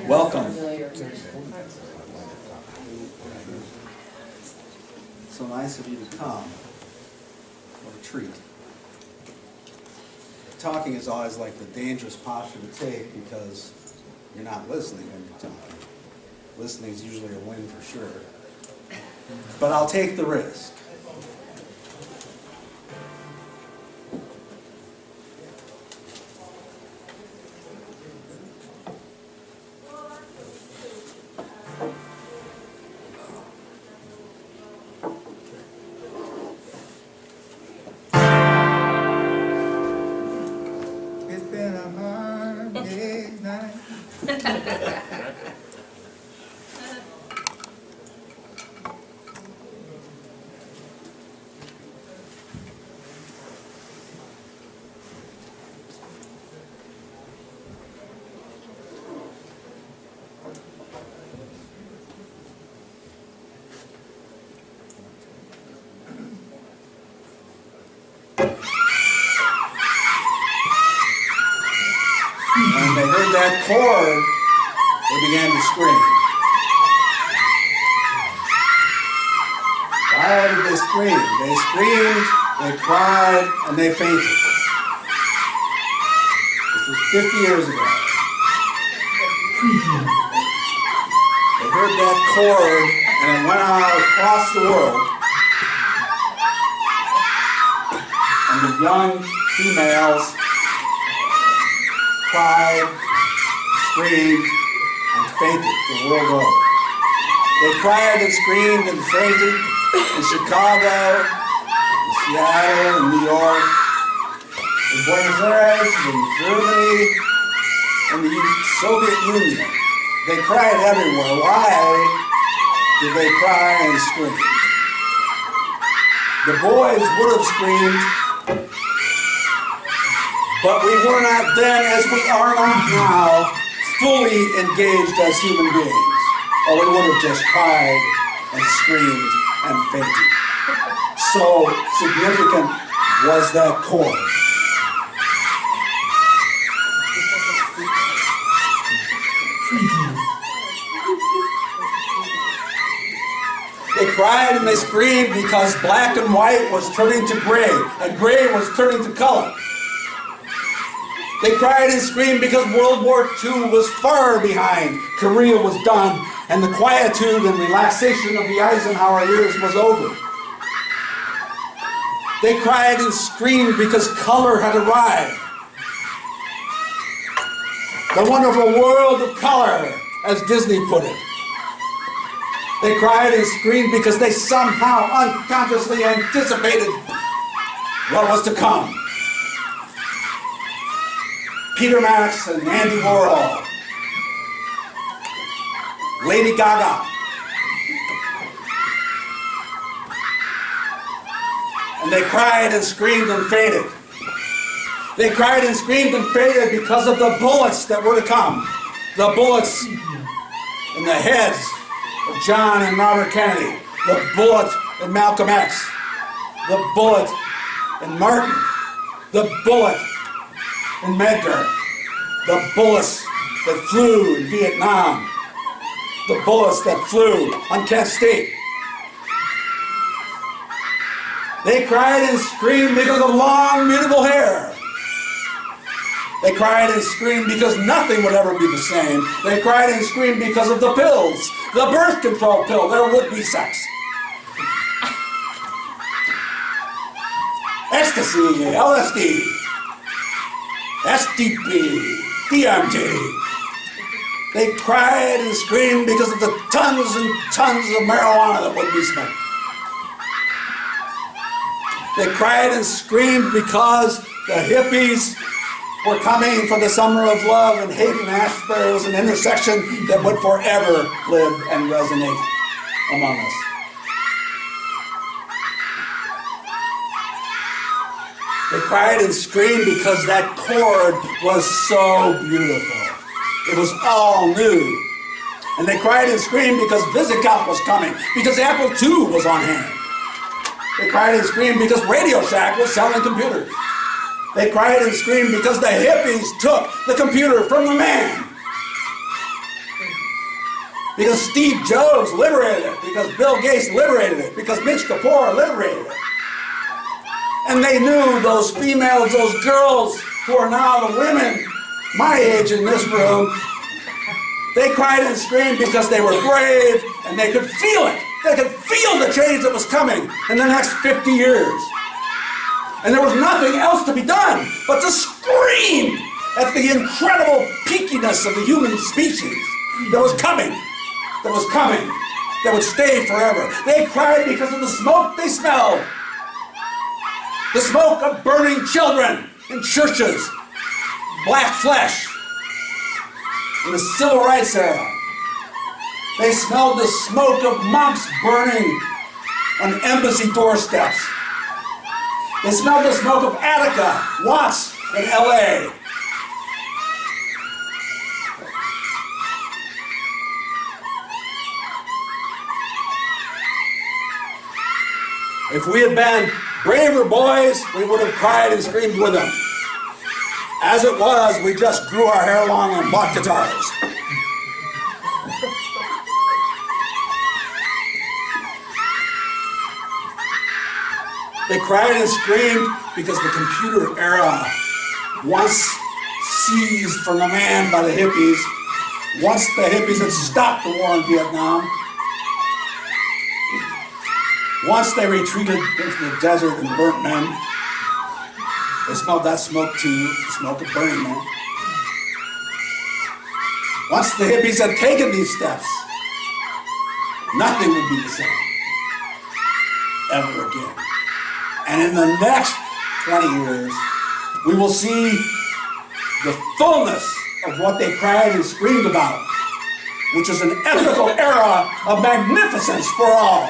Welcome. So nice of you to come. What a treat. Talking is always like the dangerous posture to take because you're not listening when you're talking. Listening is usually a win for sure. But I'll take the risk. It's been a hard day's night. When they heard that chord, they began to scream. Why did they scream? They screamed, they cried, and they fainted. This was 50 years ago. They heard that chord, and it went out across the world. And the young females cried, screamed, and fainted the world over. They cried and screamed and fainted in Chicago, in Seattle, in New York, in Buenos Aires, in Germany, in the Soviet Union. They cried everywhere. Why did they cry and scream? The boys would have screamed, but we were not then, as we are not now, fully engaged as human beings. Or we would have just cried and screamed and fainted. So significant was that chord. They cried and they screamed because black and white was turning to gray, and gray was turning to color. They cried and screamed because World War II was far behind. Korea was done, and the quietude and relaxation of the Eisenhower years was over. They cried and screamed because color had arrived. The wonderful world of color, as Disney put it. They cried and screamed because they somehow unconsciously anticipated what was to come. Peter Max and Andy Warhol, Lady Gaga, and they cried and screamed and fainted. They cried and screamed and fainted because of the bullets that were to come. The bullets in the heads of John and Robert Kennedy. The bullet in Malcolm X. The bullet in Martin. The bullet in Medgar. The bullets that flew in Vietnam. The bullets that flew on Kent State. They cried and screamed because of long, beautiful hair. They cried and screamed because nothing would ever be the same. They cried and screamed because of the pills. The birth control pill. There would be sex. Ecstasy, LSD, SDP, DMT. They cried and screamed because of the tons and tons of marijuana that would be smoked. They cried and screamed because the hippies were coming for the summer of love, and hate and Ashbury was an intersection that would forever live and resonate among us. They cried and screamed because that chord was so beautiful. It was all new. And they cried and screamed because VisiCalc was coming, because Apple II was on hand. They cried and screamed because Radio Shack was selling computers. They cried and screamed because the hippies took the computer from the man. because Steve Jobs liberated it, because Bill Gates liberated it, because Mitch Kapor liberated it. And they knew those females, those girls who are now the women my age in this room, they cried and screamed because they were brave and they could feel it. They could feel the change that was coming in the next 50 years. And there was nothing else to be done but to scream at the incredible peakiness of the human species that was coming, that would stay forever. They cried because of the smoke they smelled. The smoke of burning children in churches, black flesh, in the civil rights era. They smelled the smoke of monks burning on embassy doorsteps. They smelled the smoke of Attica, Watts in LA. If we had been braver boys, we would have cried and screamed with them. As it was, we just grew our hair long and bought guitars. They cried and screamed because the computer era, once seized from the man by the hippies, once the hippies had stopped the war in Vietnam, once they retreated into the desert and burnt men, they smelled that smoke too, the smoke of burning men. Once the hippies had taken these steps, nothing would be the same ever again. And in the next 20 years, we will see the fullness of what they cried and screamed about, which is an ethical era of magnificence for all.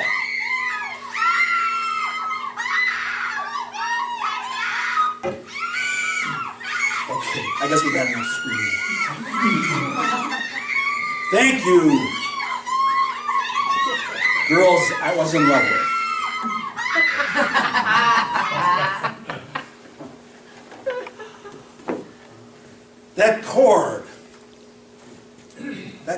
Okay, I guess we got enough screaming. Thank you, girls I was in love with. That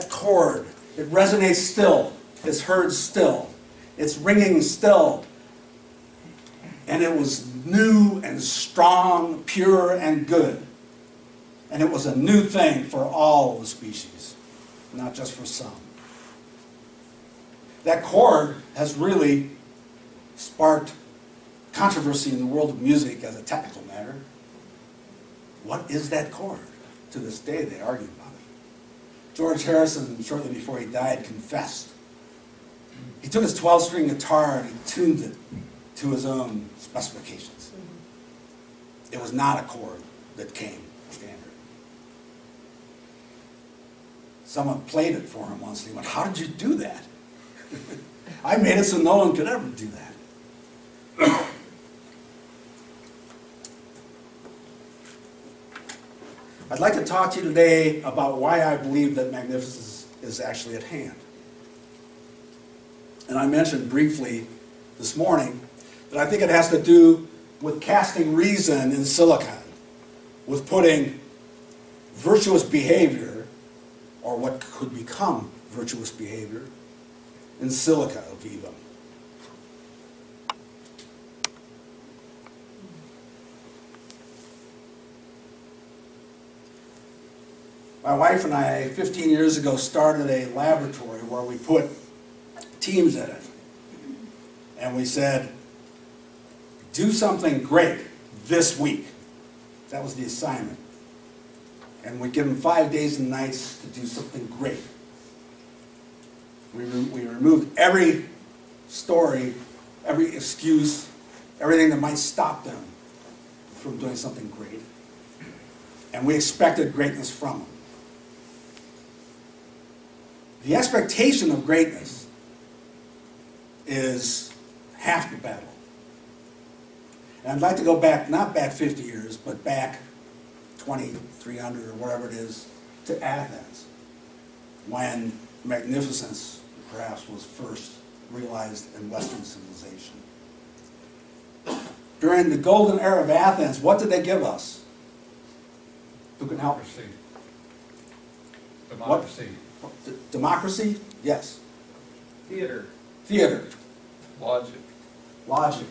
chord, it resonates still, it's heard still, it's ringing still. And it was new and strong, pure and good. And it was a new thing for all the species, not just for some. That chord has really sparked controversy in the world of music as a technical matter. What is that chord? To this day, they argue about it. George Harrison, shortly before he died, confessed. He took his 12-string guitar and he tuned it to his own specifications. It was not a chord that came standard. Someone played it for him once and he went, "How did you do that?" I made it so no one could ever do that. I'd like to talk to you today about why I believe that magnificence is actually at hand. And I mentioned briefly this morning that I think it has to do with casting reason in silicon, with putting virtuous behavior, or what could become virtuous behavior, in silica viva. My wife and I, 15 years ago, started a laboratory where we put teams in it. And we said, do something great this week. That was the assignment. And we'd give them 5 days and nights to do something great. We removed every story, every excuse, everything that might stop them from doing something great. And we expected greatness from them. The expectation of greatness is half the battle. And I'd like to go back, not back 50 years, but back 2,300 or whatever it is, to Athens, when magnificence perhaps was first realized in Western civilization. During the golden era of Athens, what did they give us? Who can help? Democracy. Democracy? Yes. Theater. Theater. Logic. Logic.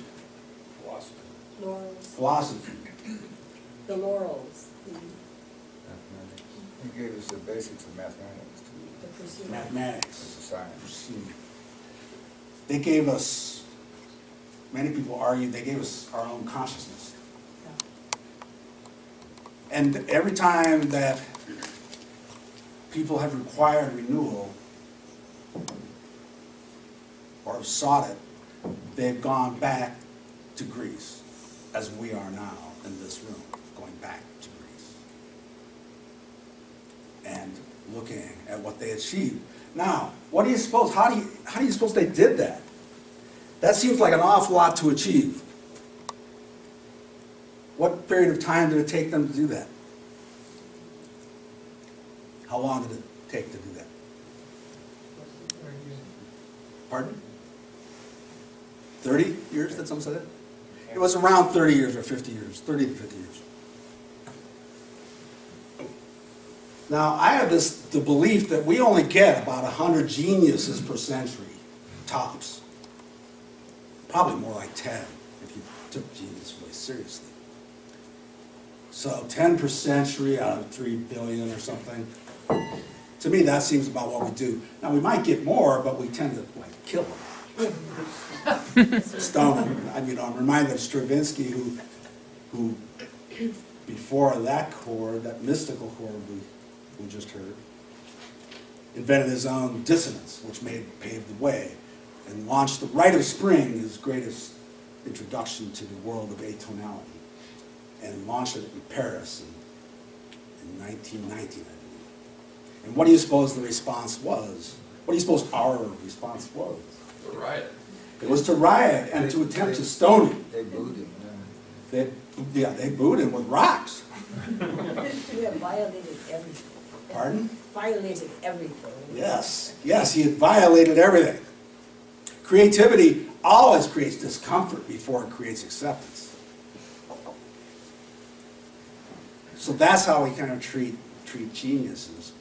Philosophy. Laurels, Philosophy. the laurels, He gave us the basics of mathematics the too. pursuit. Mathematics. It's a science. They gave us, many people argue, they gave us our own consciousness. And every time that people have required renewal or sought it, they've gone back to Greece, as we are now in this room, going back to Greece. And looking at what they achieved. Now, what do you suppose, how do you suppose they did that? That seems like an awful lot to achieve. What period of time did it take them to do that? How long did it take to do that? Pardon? 30 years, did someone say that? It was around 30 years or 50 years, 30 to 50 years. Now, I have the belief that we only get about 100 geniuses per century, tops. Probably more like 10, if you took genius really seriously. So 10 per century out of 3 billion or something. To me, that seems about what we do. Now, we might get more, but we tend to like kill them. Stone them. I'm reminded of Stravinsky, who before that chord, that mystical chord we just heard, invented his own dissonance, which paved the way, and launched the Rite of Spring, his greatest introduction to the world of atonality, and launched it in Paris in 1919, I believe. And what do you suppose the response was? What do you suppose our response was? The riot. It was to riot and to attempt to stone him. They booed him, They booed him with rocks. We have violated everything. Pardon? Violated everything. Yes, he had violated everything. Creativity always creates discomfort before it creates acceptance. So that's how we kind of treat geniuses,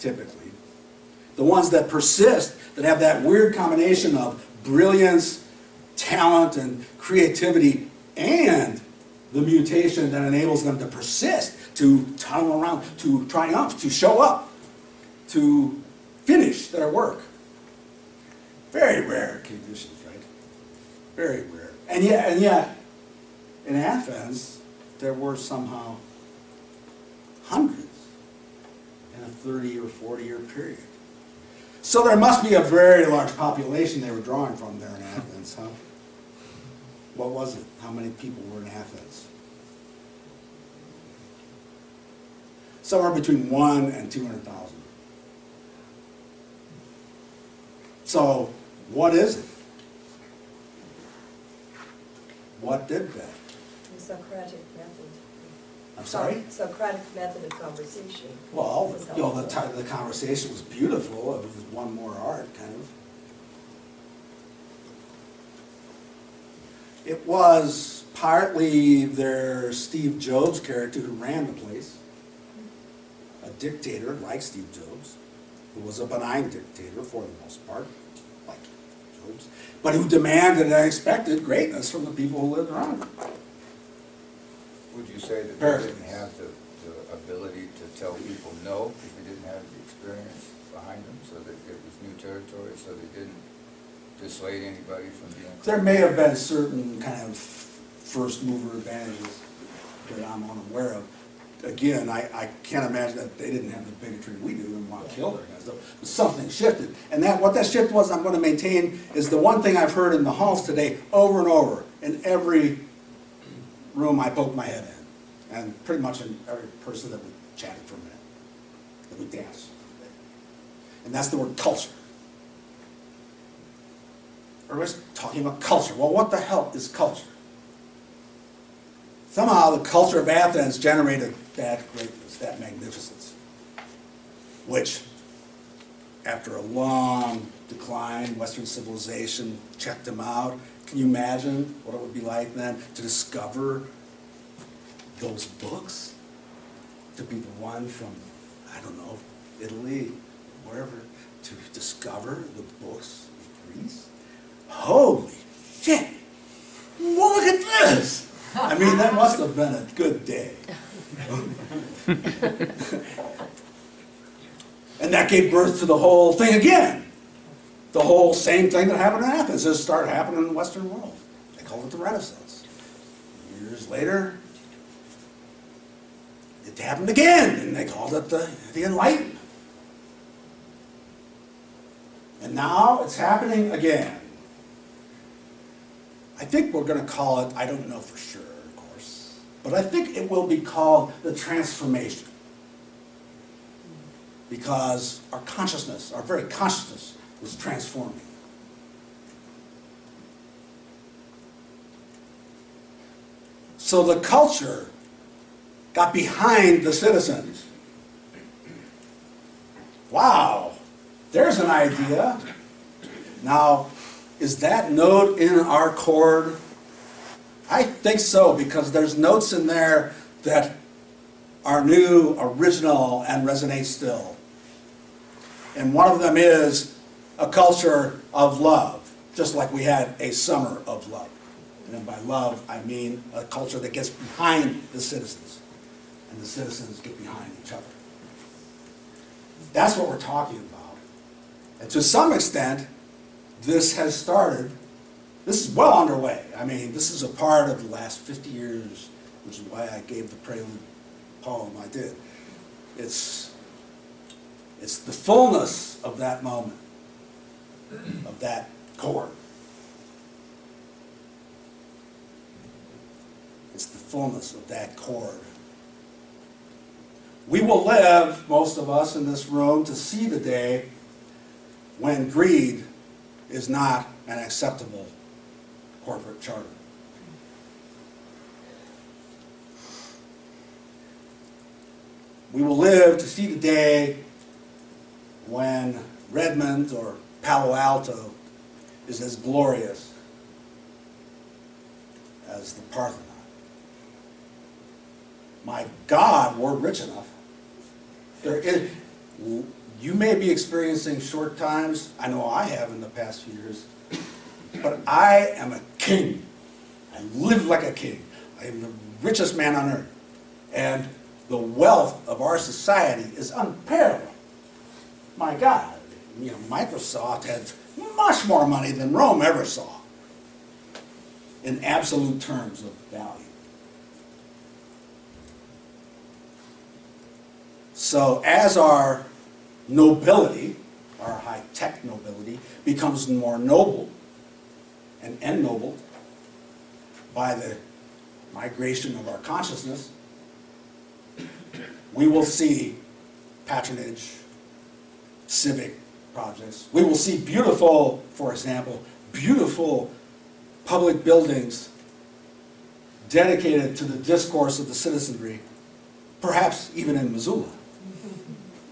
typically. The ones that persist, that have that weird combination of brilliance, talent, and creativity, and the mutation that enables them to persist, to tunnel around, to triumph, to show up, to finish their work. Very rare conditions, right? Very rare. And yet, in Athens, there were somehow hundreds in a 30 or 40-year period. So there must be a very large population they were drawing from there in Athens, huh? What was it? How many people were in Athens? Somewhere between 1 and 200,000. So, what is it? What did that? The Socratic method. I'm sorry? Socratic method of conversation. Well, Was the conversation was beautiful. It was one more art, kind of. It was partly their Steve Jobs character who ran the place. A dictator like Steve Jobs, who was a benign dictator for the most part, like Jobs, but who demanded and expected greatness from the people who lived around him. Would you say that they didn't have the ability to tell people no if they didn't have the experience behind them, so that it was new territory, so they didn't dissuade anybody from being... There may have been certain kind of first mover advantages that I'm unaware of. Again, I can't imagine that they didn't have the bigotry we do and want to kill their guys. But something shifted. And what that shift was, I'm going to maintain, is the one thing I've heard in the halls today over and over. In every room I poked my head in. And pretty much in every person that we chatted for a minute. That we danced. And that's the word culture. Everybody's talking about culture. Well, what the hell is culture? Somehow the culture of Athens generated that greatness, that magnificence, which, after a long decline, Western civilization checked them out. Can you imagine what it would be like then to discover those books? To be the one from, I don't know, Italy, wherever, to discover the books of Greece? Holy shit! Well, look at this! I mean, that must have been a good day. And that gave birth to the whole thing again. The whole same thing that happened in Athens just started happening in the Western world. They called it the Renaissance. Years later, it happened again, and they called it the Enlightenment. And now it's happening again. I think we're going to call it, I don't know for sure, of course, but I think it will be called the transformation. Because our consciousness, our very consciousness, is transforming. So the culture got behind the citizens. Wow, there's an idea. Now, is that note in our chord? I think so, because there's notes in there that are new, original, and resonate still. And one of them is a culture of love, just like we had a summer of love. And by love, I mean a culture that gets behind the citizens, and the citizens get behind each other. That's what we're talking about. And to some extent, this has started, this is well underway. I mean, this is a part of the last 50 years, which is why I gave the prelude poem I did. It's the fullness of that moment, of that chord. It's the fullness of that chord. We will live, most of us in this room, to see the day when greed is not an acceptable corporate charter. We will live to see the day when Redmond or Palo Alto is as glorious as the Parthenon. My God, we're rich enough. You may be experiencing short times. I know I have in the past few years. But I am a king. I live like a king. I am the richest man on earth. And the wealth of our society is unparalleled. My God, Microsoft had much more money than Rome ever saw in absolute terms of value. So as our nobility, our high-tech nobility, becomes more noble and ennobled by the migration of our consciousness, we will see patronage, civic projects. We will see beautiful, for example, beautiful public buildings dedicated to the discourse of the citizenry, perhaps even in Missoula,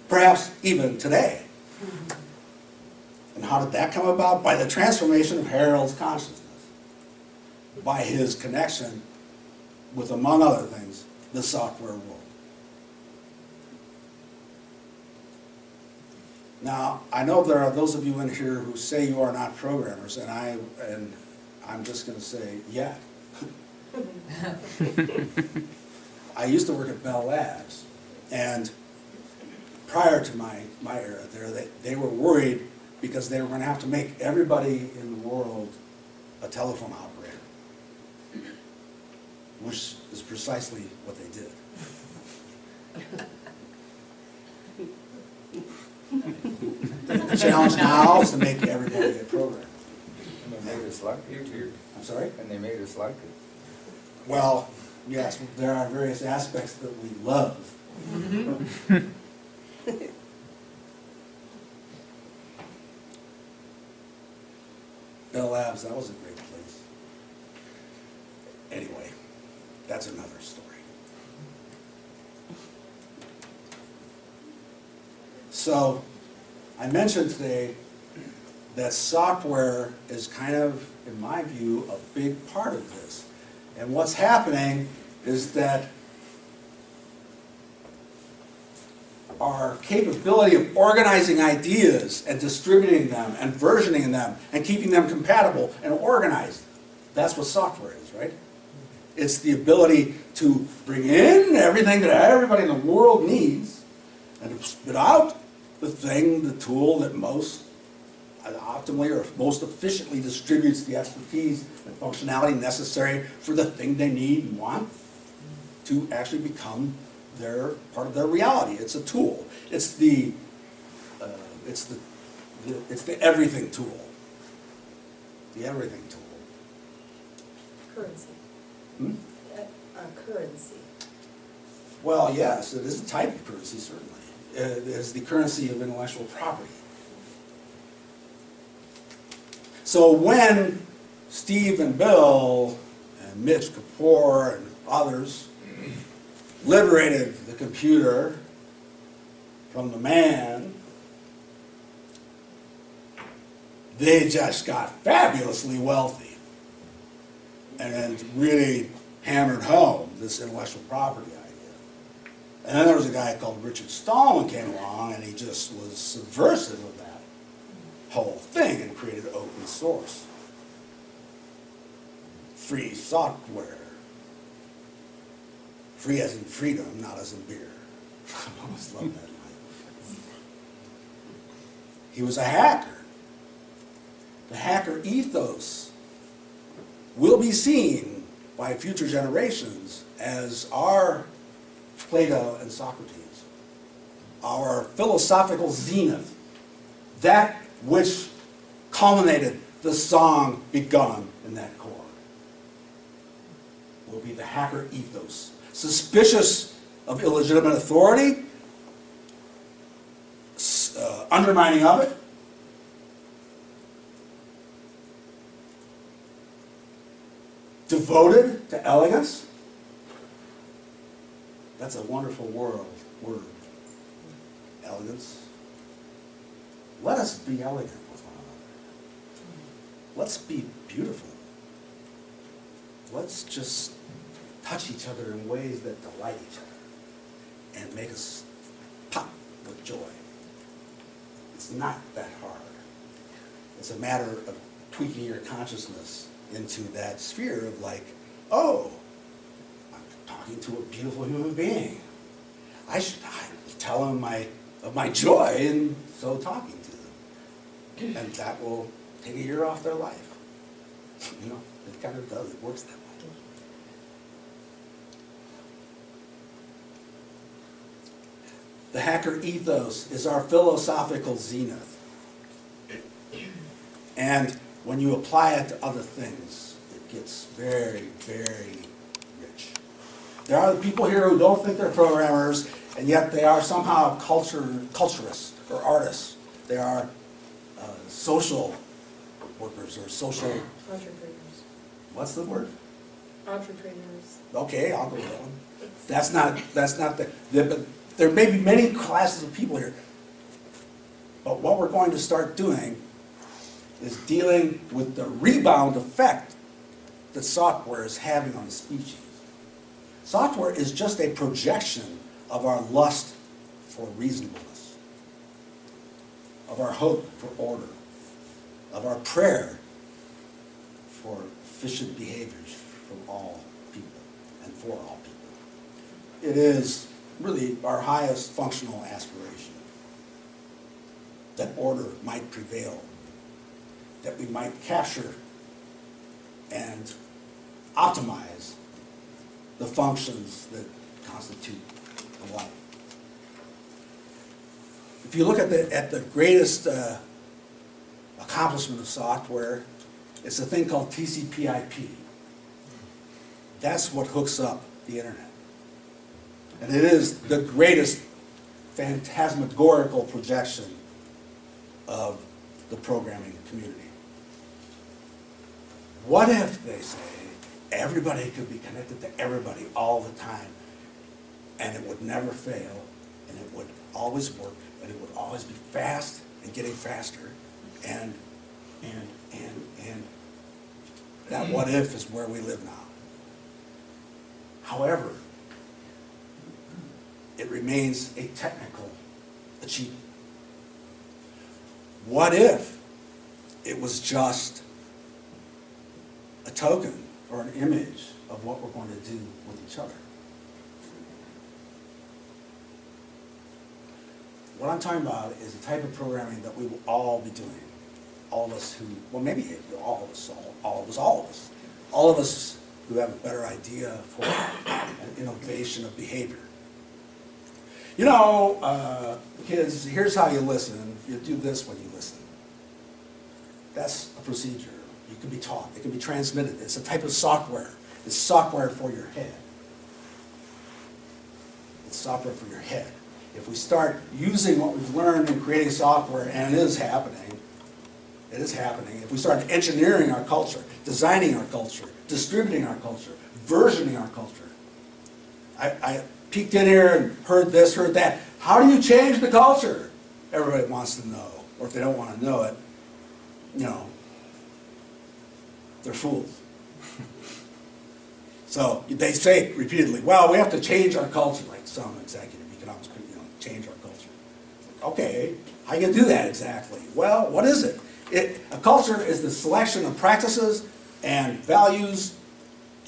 perhaps even today. And how did that come about? By the transformation of Harold's consciousness, by his connection with, among other things, the software world. Now, I know there are those of you in here who say you are not programmers, and I'm just going to say, yeah. I used to work at Bell Labs, and prior to my era there, they were worried because they were going to have to make everybody in the world a telephone operator, which is precisely what they did. The challenge now is to make everybody a programmer. And they made us like it too. I'm sorry? And they made us like it. Well, yes, there are various aspects that we love. Bell Labs, that was a great place. Anyway, that's another story. So, I mentioned today that software is kind of, in my view, a big part of this. And what's happening is that our capability of organizing ideas and distributing them and versioning them and keeping them compatible and organized. That's what software is, right? It's the ability to bring in everything that everybody in the world needs and to spit out the thing, the tool that most optimally or most efficiently distributes the expertise and functionality necessary for the thing they need and want to actually become their part of their reality. It's a tool. It's the everything tool. The everything tool. Currency. Hmm? Currency. Well, yes, it is a type of currency, certainly. It is the currency of intellectual property. So when Steve and Bill and Mitch Kapoor and others liberated the computer from the man, they just got fabulously wealthy and then really hammered home this intellectual property idea. And then there was a guy called Richard Stallman came along and he just was subversive of that whole thing and created open source. Free software. Free as in freedom, not as in beer. I always love that line. He was a hacker. The hacker ethos will be seen by future generations as our Plato and Socrates, our philosophical zenith, that which culminated the song begun in that chord, will be the hacker ethos. Suspicious of illegitimate authority, undermining of it, devoted to elegance. That's a wonderful word. Elegance. Let us be elegant with one another. Let's be beautiful. Let's just touch each other in ways that delight each other and make us pop with joy. It's not that hard. It's a matter of tweaking your consciousness into that sphere of like, oh, I'm talking to a beautiful human being. I tell them of my joy in so talking to them. And that will take a year off their life. You know, it kind of does, it works that way. The hacker ethos is our philosophical zenith. And when you apply it to other things, it gets very, very rich. There are people here who don't think they're programmers, and yet they are somehow culturists or artists. They are social workers or social... Entrepreneurs. What's the word? Entrepreneurs. Okay, I'll go with that one. That's not but there may be many classes of people here. But what we're going to start doing is dealing with the rebound effect that software is having on the species. Software is just a projection of our lust for reasonableness, of our hope for order, of our prayer for efficient behaviors from all people and for all people. It is really our highest functional aspiration, that order might prevail, that we might capture and optimize the functions that constitute a life. If you look at the greatest accomplishment of software, it's a thing called TCP/IP. That's what hooks up the internet. And it is the greatest phantasmagorical projection of the programming community. What if, they say, everybody could be connected to everybody all the time, and it would never fail, and it would always work, and it would always be fast and getting faster, and that what if is where we live now. However, it remains a technical achievement? What if it was just a token or an image of what we're going to do with each other? What I'm talking about is the type of programming that we will all be doing. All of us who, well, maybe all of us who have a better idea for an innovation of behavior. You know, kids, here's how you listen. You do this when you listen. That's a procedure. You can be taught. It can be transmitted. It's a type of software. It's software for your head. It's software for your head. If we start using what we've learned in creating software, and it is happening, if we start engineering our culture, designing our culture, distributing our culture, versioning our culture. I peeked in here and heard this, heard that. How do you change the culture? Everybody wants to know. Or if they don't want to know it, you know, they're fools. So they say repeatedly, well, we have to change our culture, like some executive economics, change our culture. Okay, how you do that exactly? Well, what is it? A culture is the selection of practices and values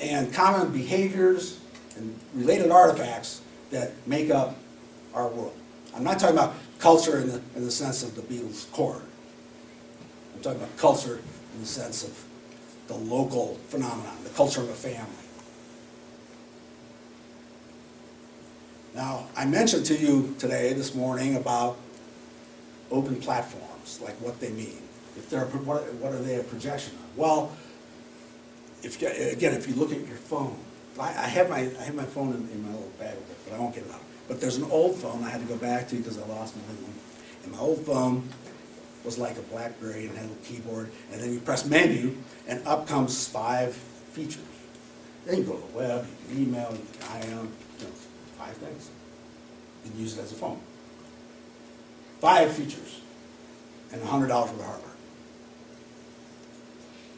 and common behaviors and related artifacts that make up our world. I'm not talking about culture in the sense of the Beatles' chord. I'm talking about culture in the sense of the local phenomenon, the culture of a family. Now, I mentioned to you today, this morning, about open platforms, like what they mean. If they're, what are they a projection of? Well, if you look at your phone, I have my phone in my little bag, but I won't get it out. But there's an old phone I had to go back to because I lost my new one. And my old phone was like a BlackBerry and had a little keyboard, and then you press menu, and up comes 5 features. Then you go to the web, you can email, you can IM, 5 things. You can use it as a phone. 5 features and $100 worth of hardware.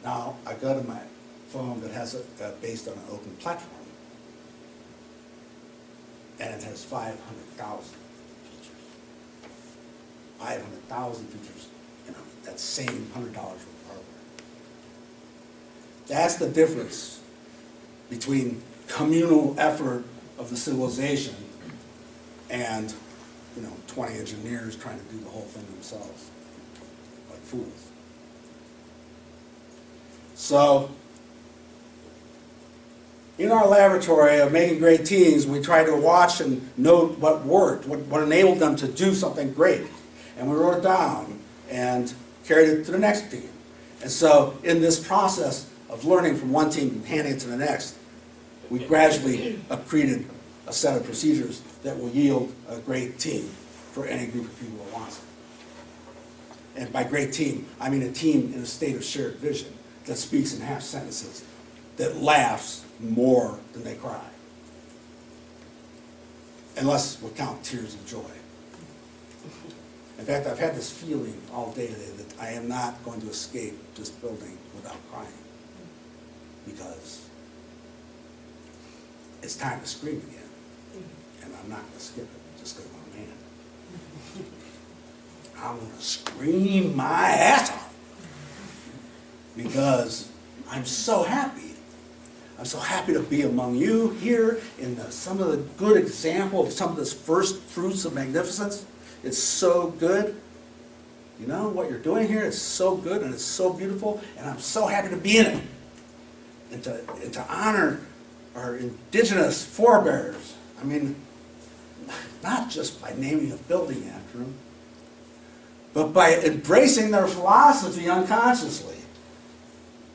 Now, I go to my phone that has based on an open platform, and it has 500,000 features. 500,000 features, that same $100 worth of hardware. That's the difference between communal effort of the civilization and 20 engineers trying to do the whole thing themselves, like fools. So, in our laboratory of making great teams, we try to watch and note what worked, what enabled them to do something great. And we wrote it down and carried it to the next team. And so, in this process of learning from one team and handing it to the next, we gradually created a set of procedures that will yield a great team for any group of people that wants it. And by great team, I mean a team in a state of shared vision that speaks in half sentences, that laughs more than they cry. Unless we count tears of joy. In fact, I've had this feeling all day today that I am not going to escape this building without crying. Because it's time to scream again. And I'm not going to skip it just because I'm a man. I'm going to scream my ass off. Because I'm so happy. I'm so happy to be among you here in some of the good example of some of this first fruits of magnificence. It's so good. You know, what you're doing here is so good and it's so beautiful, and I'm so happy to be in it. And to honor our indigenous forebears. I mean, not just by naming a building after them, but by embracing their philosophy unconsciously.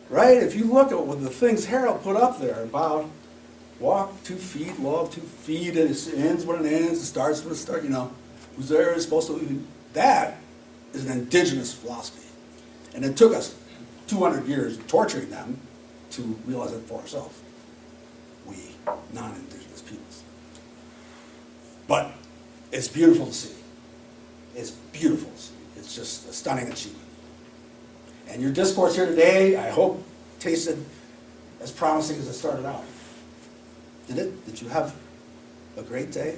Right? If you look at what the things Harold put up there about walk 2 feet, love 2 feet, and it ends when it ends, it starts when it starts, who's there is supposed to, that is an indigenous philosophy. And it took us 200 years of torturing them to realize it for ourselves. We non-indigenous peoples. But it's beautiful to see. It's beautiful to see. It's just a stunning achievement. And your discourse here today, I hope, tasted as promising as it started out. Did it? Did you have a great day?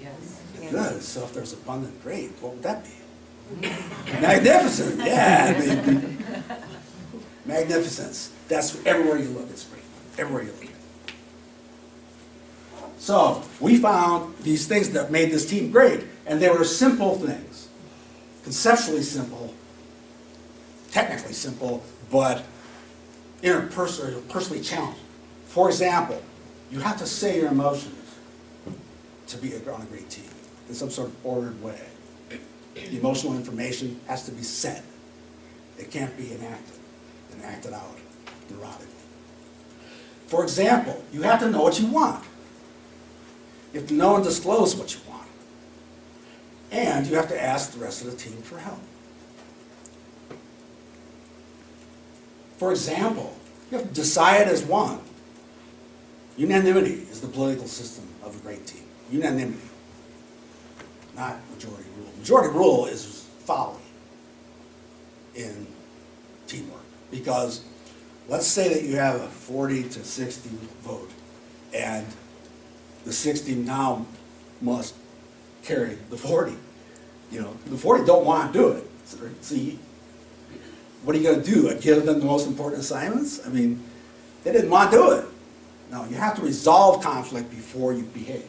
Yes. Good, so if there's abundant grade, what would that be? Magnificent, yeah, baby. Magnificence. That's everywhere you look, it's great. Everywhere you look. So, we found these things that made this team great, and they were simple things. Conceptually simple, technically simple, but personally challenging. For example, you have to say your emotions to be on a great team in some sort of ordered way. The emotional information has to be said. It can't be enacted and acted out neurotically. For example, you have to know what you want. You have to know and disclose what you want. And you have to ask the rest of the team for help. For example, you have to decide as one. Unanimity is the political system of a great team. Unanimity, not majority rule. Majority rule is folly in teamwork. Because let's say that you have a 40 to 60 vote, and the 60 now must carry the 40. You know, the 40 don't want to do it. See, what are you going to do? Give them the most important assignments? I mean, they didn't want to do it. No, you have to resolve conflict before you behave.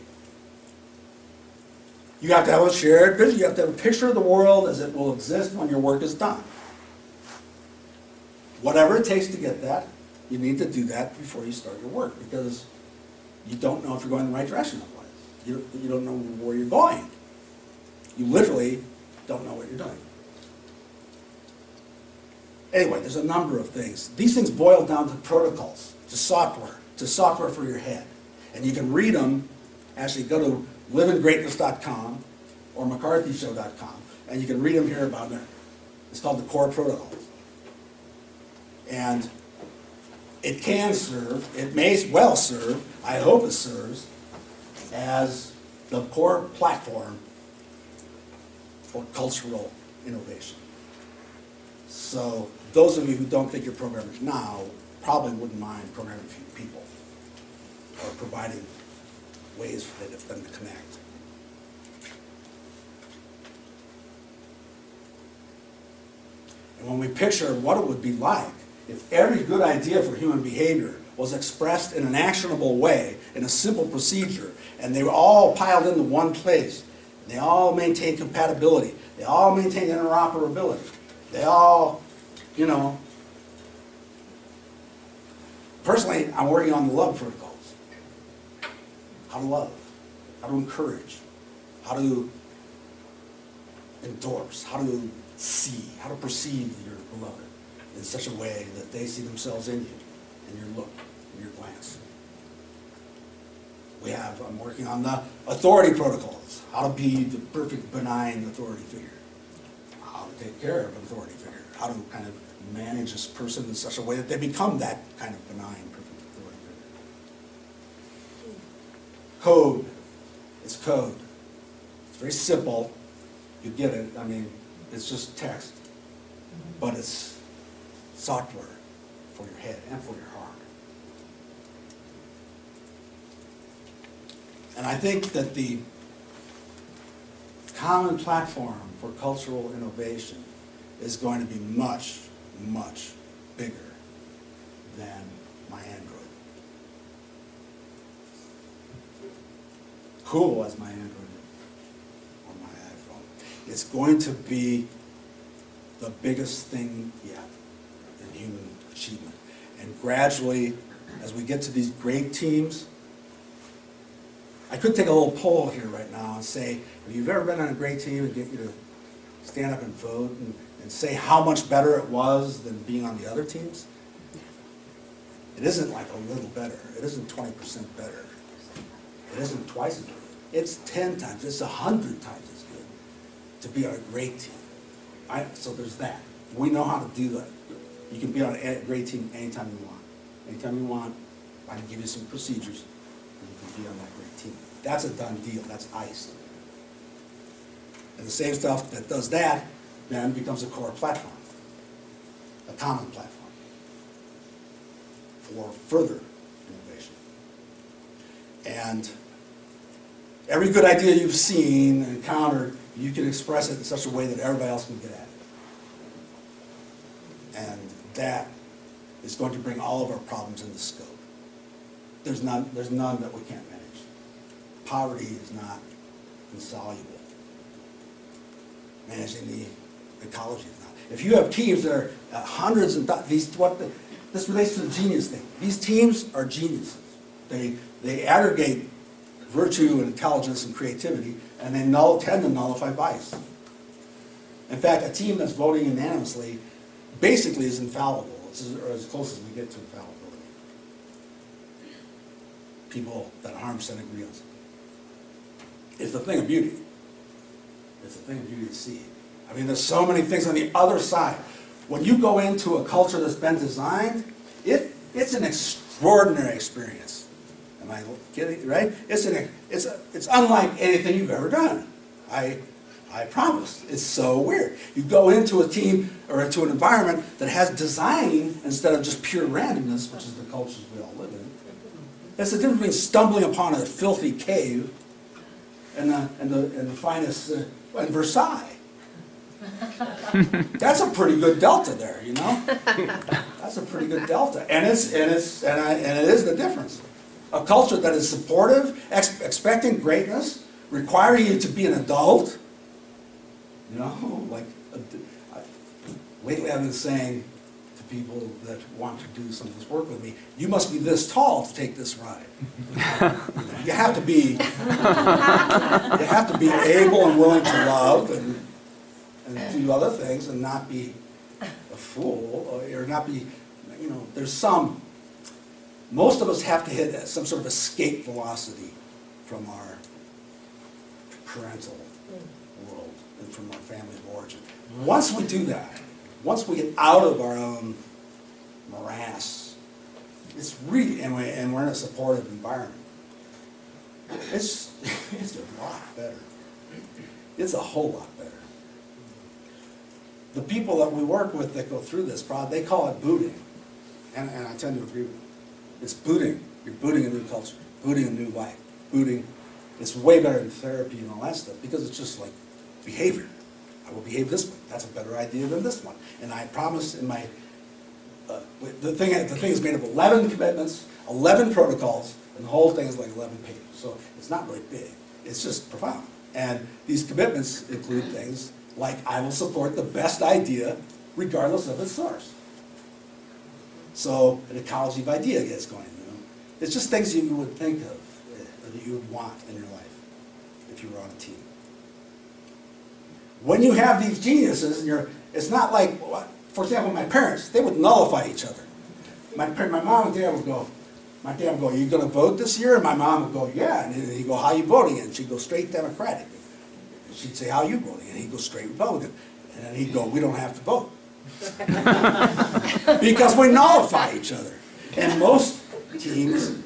You have to have a shared vision. You have to have a picture of the world as it will exist when your work is done. Whatever it takes to get that, you need to do that before you start your work, because you don't know if you're going in the right direction otherwise. You don't know where you're going. You literally don't know what you're doing. Anyway, there's a number of things. These things boil down to protocols, to software for your head. And you can read them, actually go to liveinggreatness.com or mccarthyshow.com, and you can read them here about it. It's called the core protocols. And it can serve, it may well serve, I hope it serves, as the core platform for cultural innovation. So those of you who don't think you're programmers now probably wouldn't mind programming a few people or providing ways for them to connect. And when we picture what it would be like if every good idea for human behavior was expressed in an actionable way, in a simple procedure, and they were all piled into one place, and they all maintain compatibility, they all maintain interoperability, they all, you know. Personally, I'm working on the love protocols. How to love, how to encourage, how to endorse, how to see, how to perceive your beloved in such a way that they see themselves in you, in your look, in your glance. I'm working on the authority protocols, how to be the perfect benign authority figure, how to take care of an authority figure, how to kind of manage this person in such a way that they become that kind of benign, perfect authority figure. Code. It's code. It's very simple. You get it. I mean, it's just text. But it's software for your head and for your heart. And I think that the common platform for cultural innovation is going to be much, much bigger than my Android. Cool as my Android or my iPhone. It's going to be the biggest thing yet in human achievement. And gradually, as we get to these great teams, I could take a little poll here right now and say, if you've ever been on a great team and get you to stand up and vote and say how much better it was than being on the other teams, it isn't like a little better. It isn't 20% better. It isn't twice as good. It's 10 times, it's 100 times as good to be on a great team. So there's that. We know how to do that. You can be on a great team anytime you want. Anytime you want, I can give you some procedures, and you can be on that great team. That's a done deal. That's iced. And the same stuff that does that then becomes a core platform, a common platform for further innovation. And Every good idea you've seen and encountered, you can express it in such a way that everybody else can get at it. And that is going to bring all of our problems into scope. There's none that we can't manage. Poverty is not insoluble. Managing the ecology is not. If you have teams that are hundreds and this relates to the genius thing. These teams are geniuses. They aggregate virtue and intelligence and creativity, and they tend to nullify vice. In fact, a team that's voting unanimously basically is infallible, or as close as we get to infallibility. People that are 100% agree on something. It's a thing of beauty. It's a thing of beauty to see. I mean, there's so many things on the other side. When you go into a culture that's been designed, it's an extraordinary experience. Am I kidding? Right? It's unlike anything you've ever done. I promise. It's so weird. You go into a team or into an environment that has design instead of just pure randomness, which is the cultures we all live in. That's the difference between stumbling upon a filthy cave and the finest in Versailles. That's a pretty good delta there, you know. That's a pretty good delta, and it is the difference. A culture that is supportive, expecting greatness, requiring you to be an adult. You know, like lately I've been saying to people that want to do some of this work with me, you must be this tall to take this ride. You have to be able and willing to love and do other things and not be a fool or not be, you know, most of us have to hit some sort of escape velocity from our parental world and from our family of origin. Once we do that, once we get out of our own morass, it's really, and we're in a supportive environment, it's a lot better. It's a whole lot better. The people that we work with that go through this problem, they call it booting. And I tend to agree with them. It's booting. You're booting a new culture, booting a new life, booting. It's way better than therapy and all that stuff because it's just like behavior. I will behave this way. That's a better idea than this one. And I promise in my, the thing is made of 11 commitments, 11 protocols, and the whole thing is like 11 pages. So it's not really big. It's just profound. And these commitments include things like I will support the best idea regardless of its source. So an ecology of idea gets going, you know. It's just things you would think of, that you would want in your life if you were on a team. When you have these geniuses, and it's not like, for example, my parents, they would nullify each other. My mom and dad would go, my dad would go, are you going to vote this year? And my mom would go, yeah. And he'd go, how are you voting? And she'd go, straight Democratic. And she'd say, how are you voting? And he'd go, straight Republican. And then he'd go, we don't have to vote. Because we nullify each other. And most teams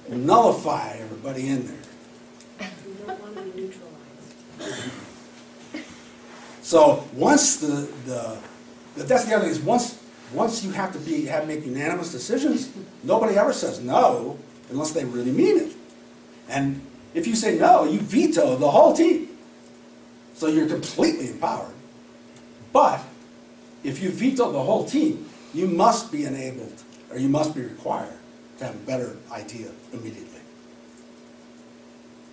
nullify everybody in there. You don't want to be neutralized. So once that's the other thing is once you have to make unanimous decisions, nobody ever says no unless they really mean it. And if you say no, you veto the whole team. So you're completely empowered. But if you veto the whole team, you must be enabled, or you must be required to have a better idea immediately.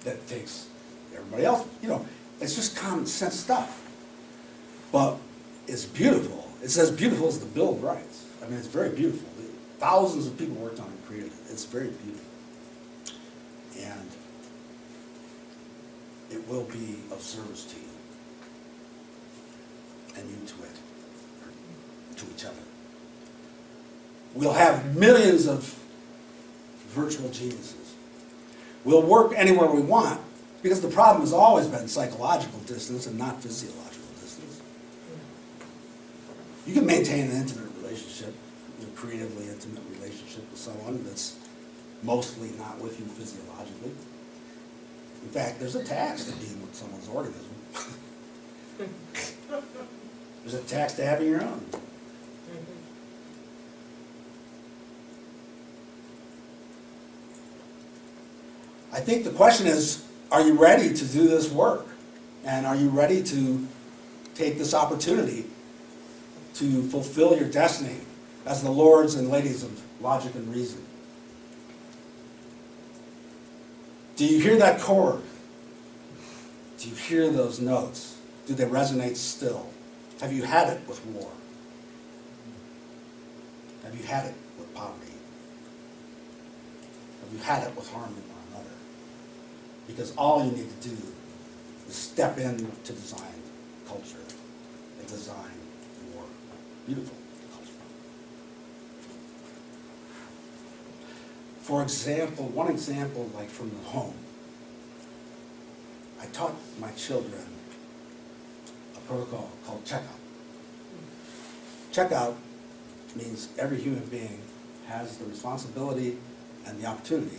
That takes everybody else, you know, it's just common sense stuff. But it's beautiful. It's as beautiful as the Bill of Rights. I mean, it's very beautiful. Thousands of people worked on it and created it. It's very beautiful. And it will be of service to you and you to it, or to each other. We'll have millions of virtual geniuses. We'll work anywhere we want because the problem has always been psychological distance and not physiological distance. You can maintain an intimate relationship, a creatively intimate relationship with someone that's mostly not with you physiologically. In fact, there's a tax to being with someone's organism. There's a tax to having your own. I think the question is, Are you ready to do this work? And are you ready to take this opportunity to fulfill your destiny as the lords and ladies of logic and reason? Do you hear that chord? Do you hear those notes? Do they resonate still? Have you had it with war? Have you had it with poverty? Have you had it with harming one another? Because all you need to do is step into design culture and design more beautiful culture. For example, one example like from the home, I taught my children a protocol called checkout. Checkout means every human being has the responsibility and the opportunity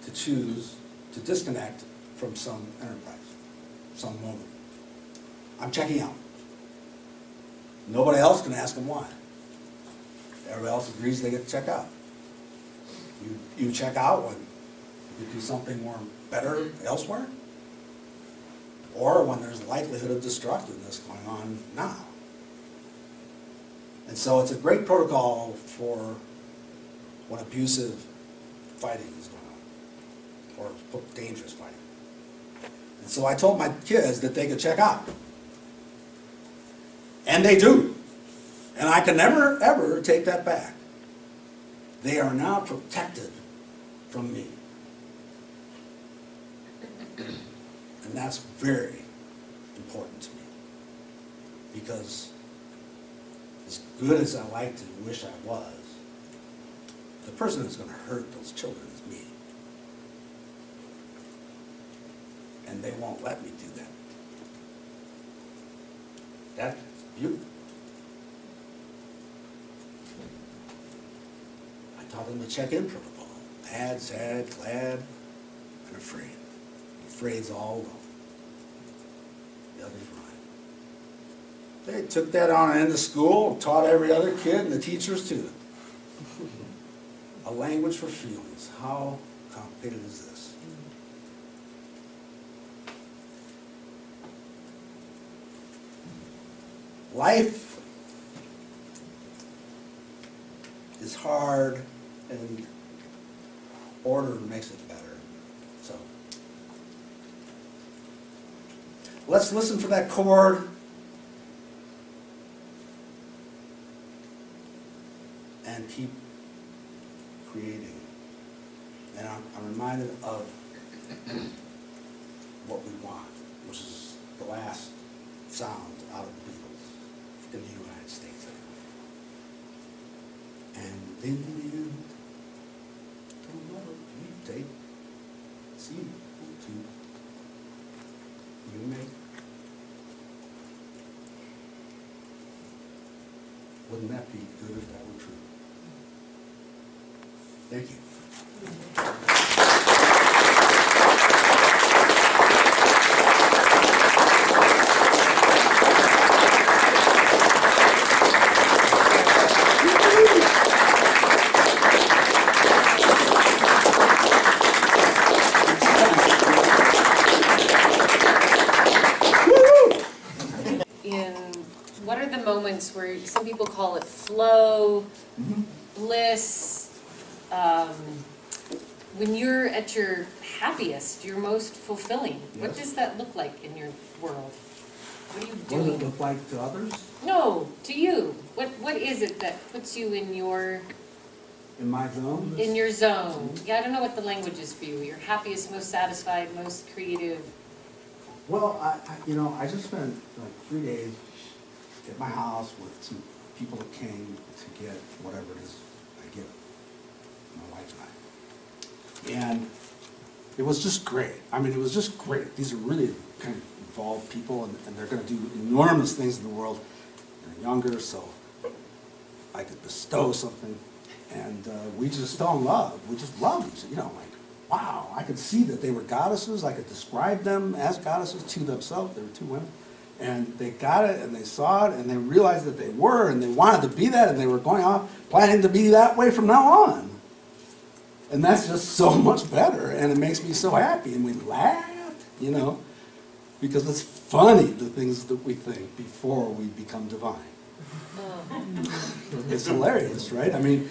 to choose to disconnect from some enterprise, some moment. I'm checking out. Nobody else can ask them why. Everybody else agrees they get to check out. You check out when you do something more better elsewhere, or when there's likelihood of destructiveness going on now. And so it's a great protocol for when abusive fighting is going on, or dangerous fighting. And so I told my kids that they could check out. And they do. And I can never, ever take that back. They are now protected from me. And that's very important to me. Because as good as I like to wish I was, the person who's going to hurt those children is me. And they won't let me do that. That's beautiful. I taught them the check-in protocol. Mad, sad, glad, and afraid. Afraid's all alone. The other's right. They took that on into school, taught every other kid and the teachers too. A language for feelings. How complicated is this? Life is hard and order makes it better. So let's listen for that chord and keep creating. And I'm reminded of what we want, which is the last sound out of the Beatles in the United States. And in the end, you take, see, to, you make. Wouldn't that be good if that were true? Thank you. What are the moments where some people call it flow, bliss, when you're at your happiest, your most fulfilling? Yes. What does that look like in your world? What are you What doing? does it look like to others? No, to you. What is it that puts you in your In my zone? zone? Yeah, I don't know what the language is for you. Your happiest, most satisfied, most creative. Well, I just spent like 3 days at my house with some people that came to get whatever it is I give, my wife and I. And it was just great. I mean, it was just great. These are really kind of involved people, and they're going to do enormous things in the world. They're younger, so I could bestow something. And we just fell in love. We just loved each other, like, wow. I could see that they were goddesses. I could describe them as goddesses to themselves. They were two women. And they got it, and they saw it, and they realized that they were, and they wanted to be that, and they were going off planning to be that way from now on. And that's just so much better, and it makes me so happy, and we laughed, you know, because it's funny, the things that we think before we become divine. It's hilarious, right? I mean,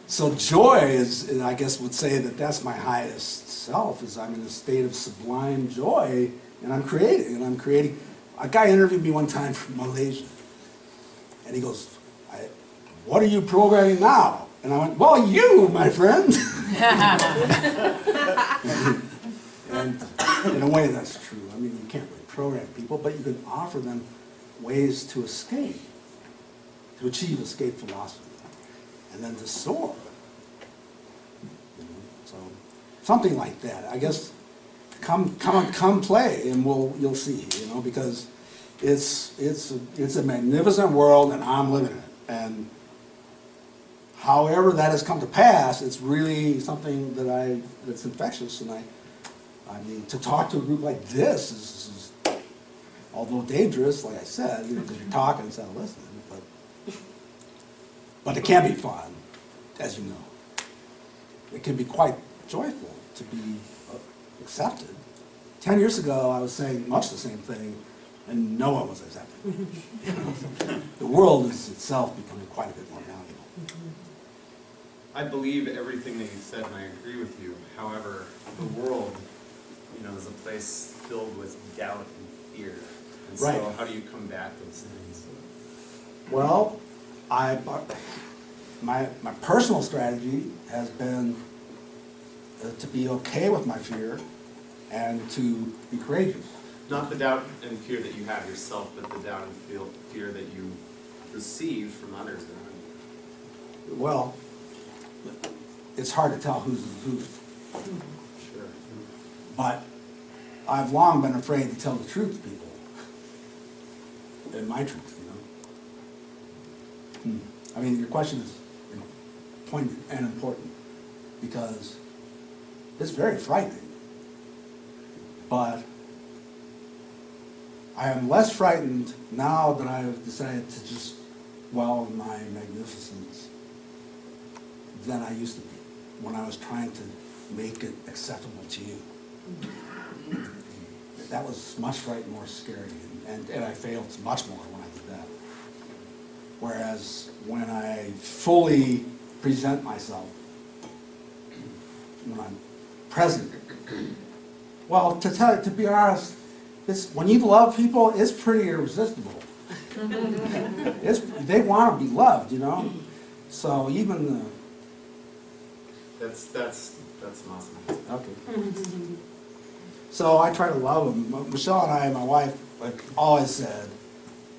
so joy is, I guess would say that that's my highest self, is I'm in a state of sublime joy, and I'm creating. A guy interviewed me one time from Malaysia, and he goes, what are you programming now? And I went, well, you, my friend. And in a way, that's true. I mean, you can't really program people, but you can offer them ways to escape, to achieve escape velocity, and then to soar. You know, so something like that. I guess come play, and you'll see. You know, because it's a magnificent world, and I'm living it. And however that has come to pass, it's really something that's infectious, and I mean, to talk to a group like this is although dangerous, like I said, you know, because you're talking instead of listening, but it can be fun, as you know. It can be quite joyful to be accepted. 10 years ago, I was saying much the same thing, and no one was accepting. You know? The world is itself becoming quite a bit more valuable. I believe everything that you said, and I agree with you. However, the world, you know, is a place filled with doubt and fear. And Right. so how do you combat those things? Well, my personal strategy has been to be okay with my fear and to be courageous. Not the doubt and fear that you have yourself, but the doubt and fear that you receive from others around you. Well, it's hard to tell who's who, Sure. but I've long been afraid to tell the truth to people. And my truth, you know. I mean, your question is poignant and important because it's very frightening. But I am less frightened now that I've decided to just dwell in my magnificence than I used to be when I was trying to make it acceptable to you. That was much more scary, and I failed much more when I did that. Whereas when I fully present myself, when I'm present, well, to be honest, when you love people, it's pretty irresistible. They want to be loved, you know. So even That's awesome. okay. So I try to love them. Michelle and I, my wife, like always said,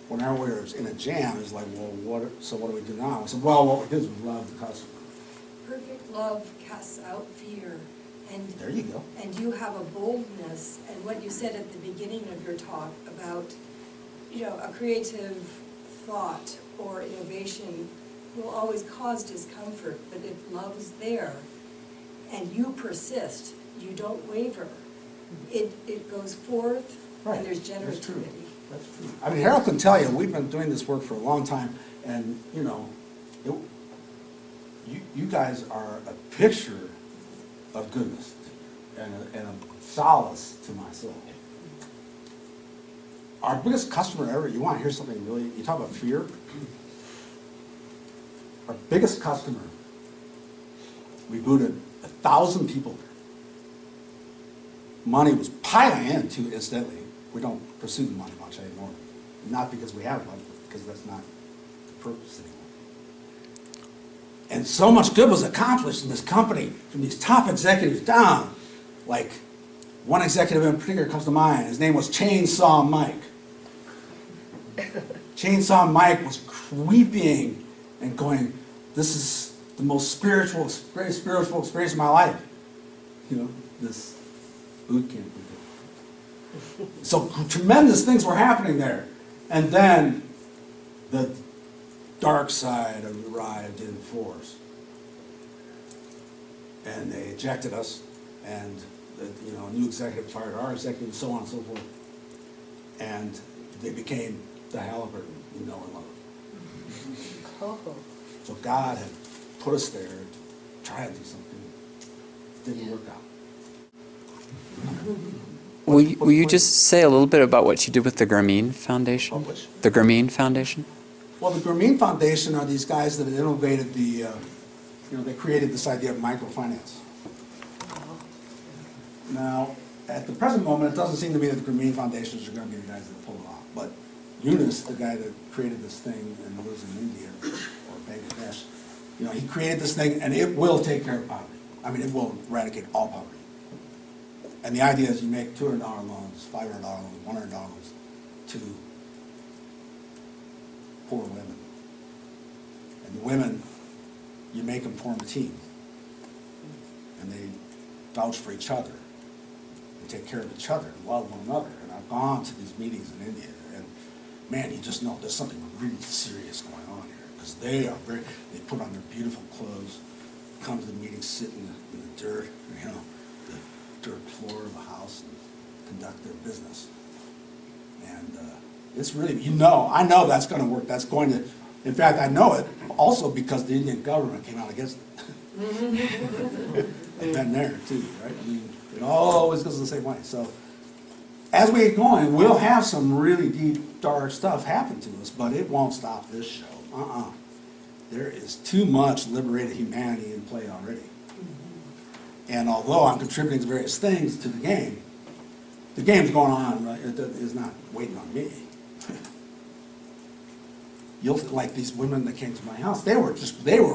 whenever we were in a jam, it's like, well, what do we do now? I said, well, what we do is we love the customer. Perfect love casts out fear. And There you go. And you have a boldness, and what you said at the beginning of your talk about, you know, a creative thought or innovation will always cause discomfort, but if love is there and you persist, you don't waver, it goes forth, Right. and there's That's true. generativity. That's true. I mean, Harold can tell you, we've been doing this work for a long time, and, you know, you guys are a picture of goodness and a solace to my soul. Our biggest customer ever, you want to hear something really, you talk about fear? Our biggest customer, we booted 1,000 people there. Money was piling in too, incidentally. We don't pursue the money much anymore. Not because we have money, but because that's not the purpose anymore. And so much good was accomplished in this company from these top executives down. Like, one executive in particular comes to mind. His name was Chainsaw Mike. Chainsaw Mike was weeping and going, this is the most very spiritual experience of my life. You know, this boot camp we did. So tremendous things were happening there. And then the dark side arrived in force. And they ejected us, and a new executive fired our executive, and so on and so forth. And they became the Halliburton you know and love. So God had put us there to try to do something didn't work out. Will you just say a little bit about what you did with the Grameen Foundation? What, which? The Grameen Foundation? Well, the Grameen Foundation are these guys that innovated they created this idea of microfinance. Now, at the present moment, it doesn't seem to me that the Grameen Foundations are going to be the guys that pull it off. But Yunus, the guy that created this thing and lives in India or Bangladesh, he created this thing and it will take care of poverty. I mean, it will eradicate all poverty. And the idea is you make $200 loans, $500 loans, $100 loans to poor women. And the women, you make them form a team. And they vouch for each other. They take care of each other and love one another. And I've gone to these meetings in India, and man, you just know there's something really serious going on here. Because they put on their beautiful clothes, come to the meeting, sit in the dirt, the dirt floor of a house and conduct their business. And it's really, I know that's going to work. That's going to, in fact, I know it also because the Indian government came out against it. They've been there too, right? I mean, it always goes the same way. So as we get going, we'll have some really deep, dark stuff happen to us, but it won't stop this show. There is too much liberated humanity in play already. And although I'm contributing to various things to the game's going on, right? It is not waiting on me. Like these women that came to my house, they were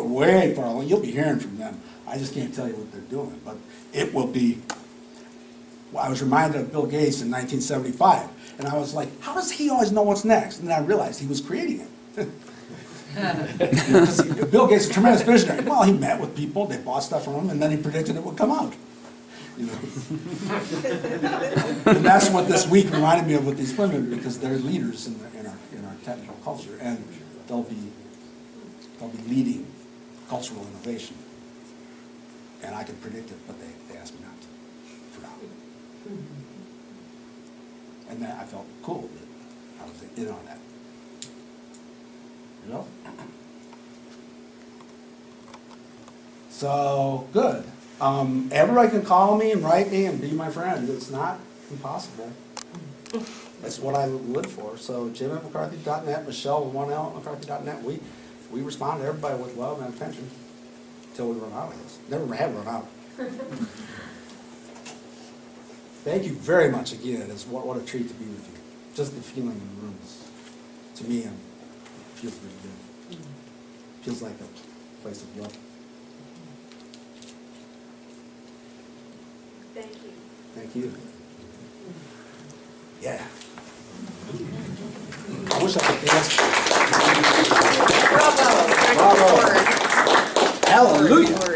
way far along. You'll be hearing from them. I just can't tell you what they're doing, but it will be. Well, I was reminded of Bill Gates in 1975, and I was like, how does he always know what's next? And then I realized he was creating it. Bill Gates is a tremendous visionary. Well, he met with people, they bought stuff from him, and then he predicted it would come out. And that's what this week reminded me of with these women, because they're leaders in our technical culture, and they'll be leading cultural innovation. And I can predict it, but they asked me not to, for now. And then I felt cool that I was in on that. So, good. Everybody can call me and write me and be my friend. It's not impossible. That's what I live for. So, Jim@McCarthy.net, Michelle with 1L at McCarthy.net. We respond to everybody with love and attention until we run out of this. Never have run out. Thank you very much again. What a treat to be with you. Just the feeling in the room is, to me, feels really good. Feels like a place of love. Thank you. Thank you. Yeah. I wish I could dance. Bravo. Bravo. Hallelujah.